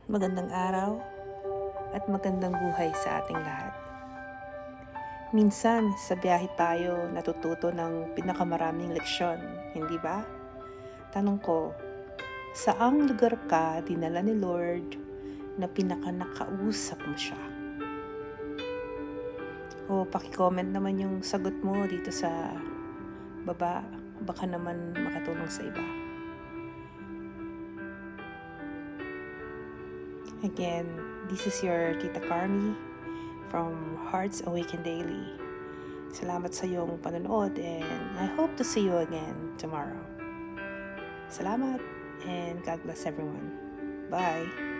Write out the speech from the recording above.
magandang araw, at magandang buhay sa ating lahat. Minsan, sa biyahe tayo natututo ng pinakamaraming leksyon, hindi ba? Tanong ko, saang lugar ka dinala ni Lord na pinakanakausap mo siya? O paki-comment naman yung sagot mo dito sa baba, baka naman makatulong sa iba. Again, this is your Tita Carmi from Hearts Awaken Daily. Salamat sa iyong panonood and I hope to see you again tomorrow. Salamat and God bless everyone. Bye!